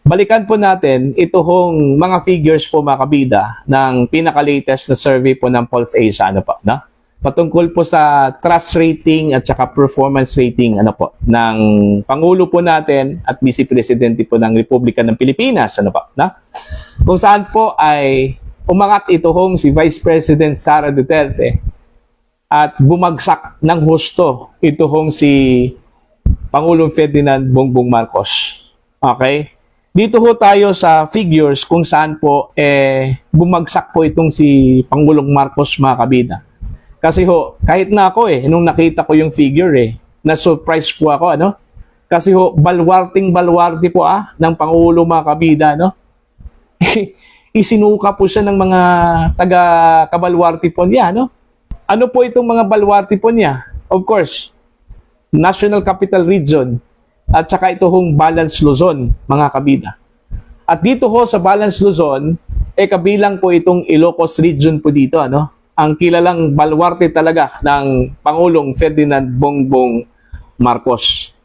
balikan po natin ito hong mga figures po mga kabida ng pinaka-latest na survey po ng Pulse Asia, ano po, no? Patungkol po sa trust rating at saka performance rating, ano po, ng Pangulo po natin at Vice Presidente po ng Republika ng Pilipinas, ano po, no? Kung saan po ay umangat ito hong si Vice President Sara Duterte at bumagsak ng husto ito hong si Pangulong Ferdinand Bongbong Marcos. Okay? Dito ho tayo sa figures kung saan po bumagsak po itong si Pangulong Marcos, mga kabida. Kasi ho, kahit na ako nung nakita ko yung figure na-surprise po ako, ano? Kasi ho, balwarting-balwarte po ng Pangulo, mga kabida, no? Isinuka po siya ng mga taga-kabalwarte po niya, no? Ano po itong mga balwarte po niya? Of course, National Capital Region at saka ito hong Balance Luzon, mga kabida. At dito ho sa Balance Luzon, kabilang po itong Ilocos Region po dito, ano? Ang kilalang balwarte talaga ng Pangulong Ferdinand Bongbong Marcos.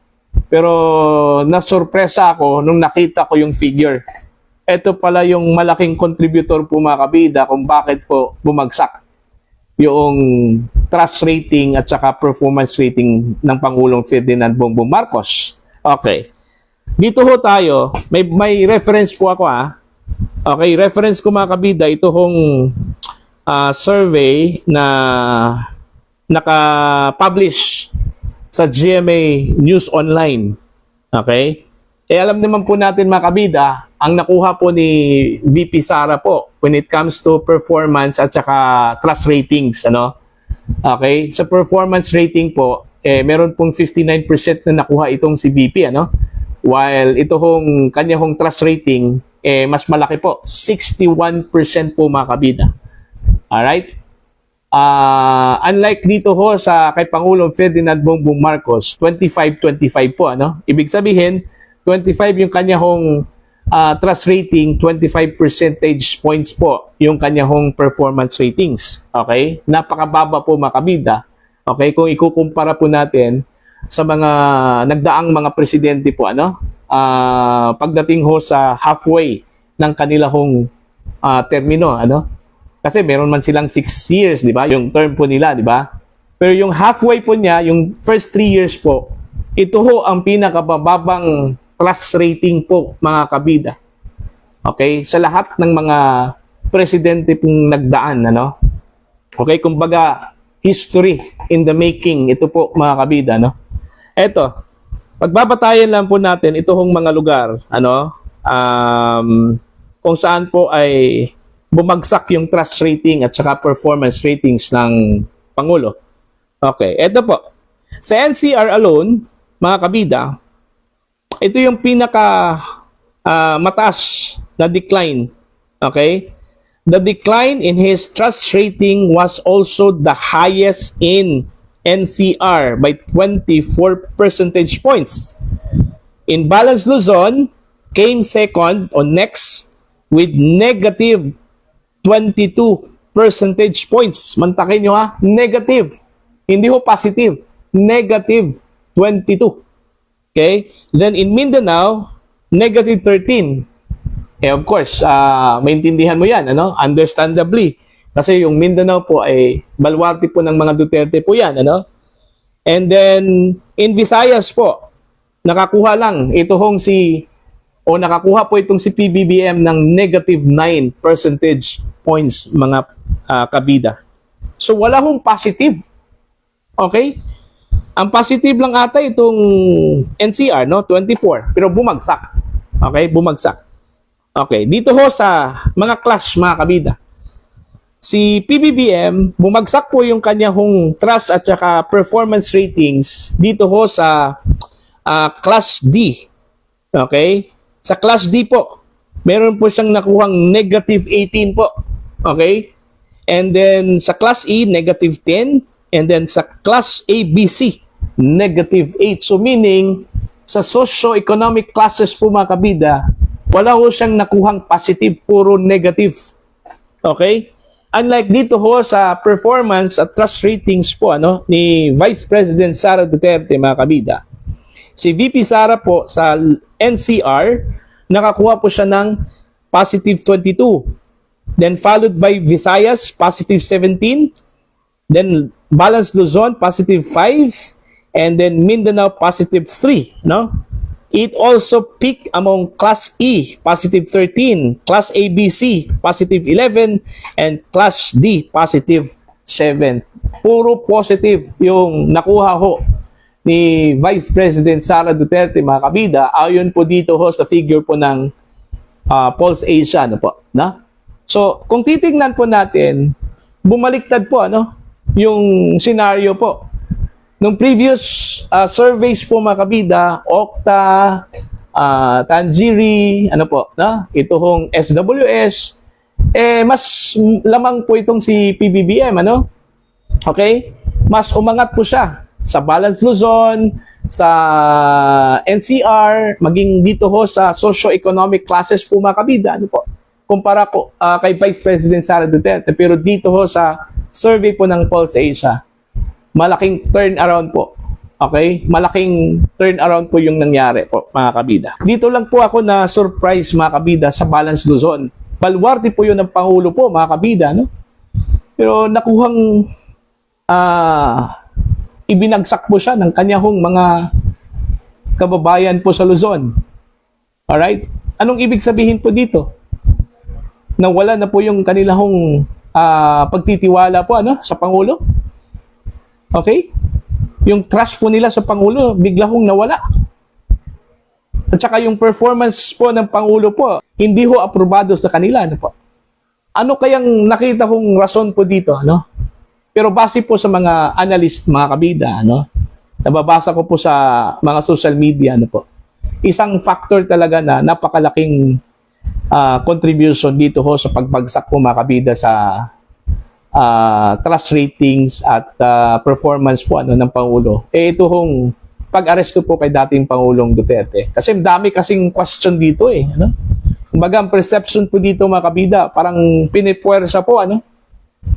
Pero nasurpresa ako nung nakita ko yung figure. Ito pala yung malaking contributor po, mga kabida, kung bakit po bumagsak yung trust rating at saka performance rating ng Pangulong Ferdinand Bongbong Marcos. Okay. Dito ho tayo, may reference po ako Okay, reference ko, mga kabida, ito hong survey na naka-publish sa GMA News Online. Okay? Alam naman po natin, mga kabida, ang nakuha po ni VP Sara po when it comes to performance at saka trust ratings, ano? Okay? Sa performance rating po, meron pong 59% na nakuha itong si VP, ano? While ito hong kanya hong trust rating, mas malaki po, 61% po, mga kabida. Alright? Unlike dito ho sa kay Pangulong Ferdinand Bongbong Marcos, 25-25 po, ano? Ibig sabihin, 25 yung kanya hong trust rating, 25 percentage points po yung kanya hong performance ratings. Okay? Napakababa po, mga kabida. Okay? Kung ikukumpara po natin sa mga nagdaang mga presidente po, ano? Pagdating ho sa halfway ng kanila hong termino, ano? Kasi meron man silang 6 years, di ba? Yung term po nila, di ba? Pero yung halfway po niya, yung first 3 years po, ito ho ang pinakabababang trust rating po, mga kabida. Okay? Sa lahat ng mga presidente pong nagdaan, ano? Okay? Kumbaga, history in the making. Ito po, mga kabida, no? Eto, pagbabatayan lang po natin ito hong mga lugar, ano? Kung saan po ay bumagsak yung trust rating at saka performance ratings ng Pangulo. Okay, eto po. Sa NCR alone, mga kabida, ito yung pinaka mataas na decline. Okay? The decline in his trust rating was also the highest in NCR by 24 percentage points. In Balance Luzon, came second or next with negative 22 percentage points. Mantakin nyo negative. Hindi ho positive. Negative 22. Okay? Then in Mindanao, negative 13. Of course, maintindihan mo yan, ano? Understandably. Kasi yung Mindanao po ay balwarte po ng mga Duterte po yan, ano? And then, in Visayas po, nakakuha lang nakakuha po itong si PBBM ng negative 9 percentage points, mga kabida. So, wala hong positive. Okay? Ang positive lang ata itong NCR, no? 24. Pero bumagsak. Okay? Bumagsak. Okay. Dito ho sa mga class, mga kabida. Si PBBM, bumagsak po yung kanya hong trust at saka performance ratings dito ho sa class D. Okay? Sa class D po, meron po siyang nakuhang negative 18 po. Okay? And then sa class E, negative 10. And then sa class ABC, negative 8. So meaning, sa socio-economic classes po, mga kabida, wala ho siyang nakuhang positive, puro negative. Okay? Unlike dito ho sa performance at trust ratings po, ano, ni Vice President Sara Duterte, mga kabida. Si VP Sara po sa NCR, nakakuha po siya ng positive 22. Then followed by Visayas, positive 17. Then Balance Luzon, positive 5. And then Mindanao, positive 3. No? It also peaked among Class E, positive 13. Class ABC, positive 11. And Class D, positive 7. Puro positive yung nakuha ho ni Vice President Sara Duterte, mga kabida, ayon po dito ho sa figure po ng Pulse Asia, ano po, na? So, kung titingnan po natin, bumaliktad po, ano, yung scenario po. Nung previous surveys po, mga kabida, Okta, Tanjiri, ano po, na? Ito hong SWS, mas lamang po itong si PBBM, ano? Okay? Mas umangat po siya sa Balance Luzon, sa NCR, maging dito ho sa socio-economic classes po, mga kabida, ano po, kumpara po kay Vice President Sara Duterte. Pero dito ho sa survey po ng Pulse Asia, malaking turnaround po. Okay? Malaking turnaround po yung nangyari po, mga kabida. Dito lang po ako na surprise, mga kabida, sa Balance Luzon. Baluarte po yun ng Pangulo po, mga kabida, no? Pero nakuhang ibinagsak po siya ng kanyang mga kababayan po sa Luzon. Alright? Anong ibig sabihin po dito? Nawala na po yung kanilang pagtitiwala po, ano, sa Pangulo? Okay? Yung trust po nila sa Pangulo, bigla hong nawala. At saka yung performance po ng Pangulo po, hindi ho aprobado sa kanila. Ano po? Ano kayang nakita kong rason po dito? Ano? Pero base po sa mga analyst, mga kabida, ano, nababasa ko po sa mga social media, ano po, isang factor talaga na napakalaking contribution dito ho sa pagbagsak po, mga kabida, sa trust ratings at performance po, ano, ng Pangulo. Ito hong pag-aresto po kay dating Pangulong Duterte. Kasi dami kasing question dito eh. Ano? Kumbaga, ang perception po dito, mga kabida, parang pinipuwersa po, ano?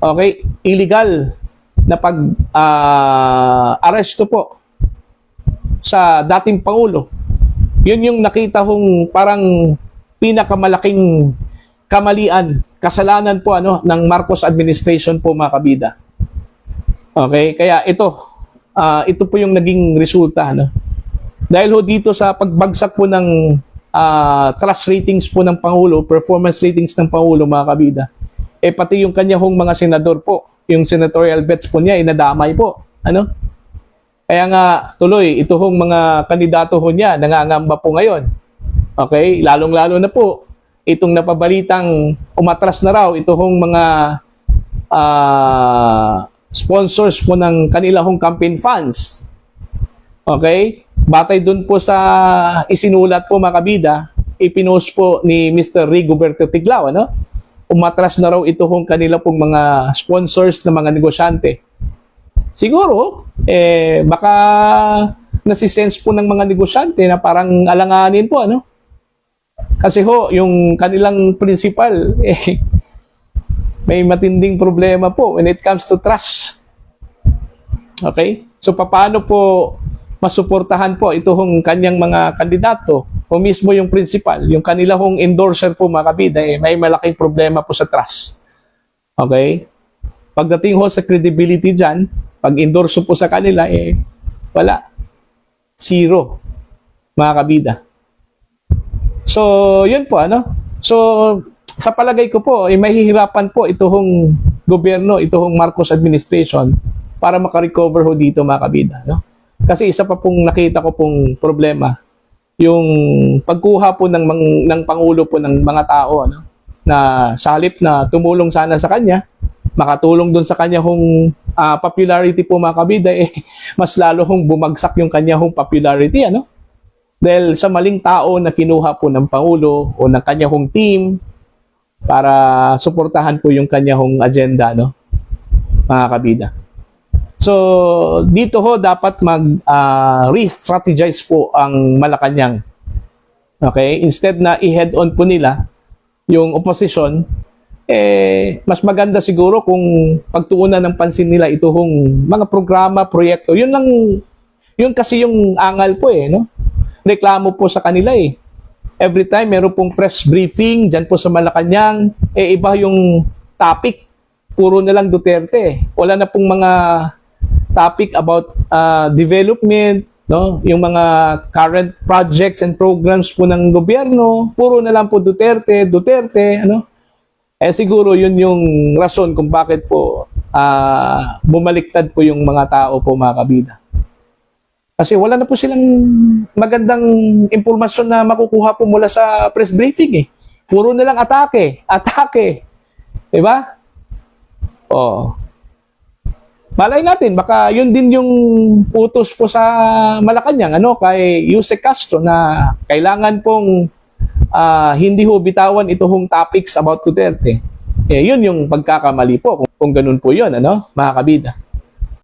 Okay? Illegal na pag-aresto po sa dating Pangulo. Yun yung nakita kong parang pinakamalaking kamalian, kasalanan po, ano, ng Marcos administration po, mga kabida. Okay? Kaya ito po yung naging resulta, ano? Dahil ho dito sa pagbagsak po ng trust ratings po ng Pangulo, performance ratings ng Pangulo, mga kabida, pati yung kanyang mga senador po, yung senatorial bets po niya, nadamay po. Ano? Kaya nga, tuloy, ito hong mga kandidato ho niya, nangangamba po ngayon. Okay? Lalong-lalo na po, itong napabalitang umatras na raw, ito hong mga sponsors po ng kanilang campaign funds. Okay? Batay dun po sa isinulat po, mga kabida, ipinost po ni Mr. Rigoberto Tiglao, ano? Umatras na raw ito kung kanila pong mga sponsors na mga negosyante. Siguro, baka nasisense po ng mga negosyante na parang alanganin po, ano? Kasi ho, yung kanilang principal, may matinding problema po when it comes to trust. Okay? So, paano po masuportahan po ito hong kanyang mga kandidato o mismo yung principal, yung kanila hong endorser po, mga kabida, may malaking problema po sa trust. Okay? Pagdating ho sa credibility dyan, pag endorso po sa kanila, wala. Zero, mga kabida. So, yun po, ano? So, sa palagay ko po, mahihirapan po ito hong gobyerno, ito hong Marcos administration para makarecover ho dito, mga kabida, no? Kasi isa pa pong nakita ko pong problema, yung pagkuha po ng Pangulo po ng mga tao, ano, na sa halip na tumulong sana sa kanya, makatulong doon sa kanya popularity po, mga kabida, mas lalo hong bumagsak yung kanya popularity, ano? Dahil sa maling tao na kinuha po ng Pangulo o ng kanya team para suportahan po yung kanya agenda, no, mga kabida. So, dito ho dapat re-strategize po ang Malacanang. Okay? Instead na i-head on po nila yung opposition, mas maganda siguro kung pagtuunan ng pansin nila ito mga programa, proyekto. Yun kasi yung angal po, no? Reklamo po sa kanila, every time meron pong press briefing dyan po sa Malacanang, iba yung topic. Puro na lang Duterte. Wala na pong mga topic about development, no? Yung mga current projects and programs po ng gobyerno, puro na lang po Duterte, Duterte, ano? Siguro yun yung rason kung bakit po bumaliktad po yung mga tao po, mga kabida. Kasi wala na po silang magandang impormasyon na makukuha po mula sa press briefing eh. Puro na lang atake, atake. Diba? Oh. Malay natin, baka yun din yung utos po sa Malacanang, ano, kay Yuse Castro na kailangan pong hindi ho bitawan itong topics about Duterte. Yun yung pagkakamali po kung ganun po yun, ano, mga kabida.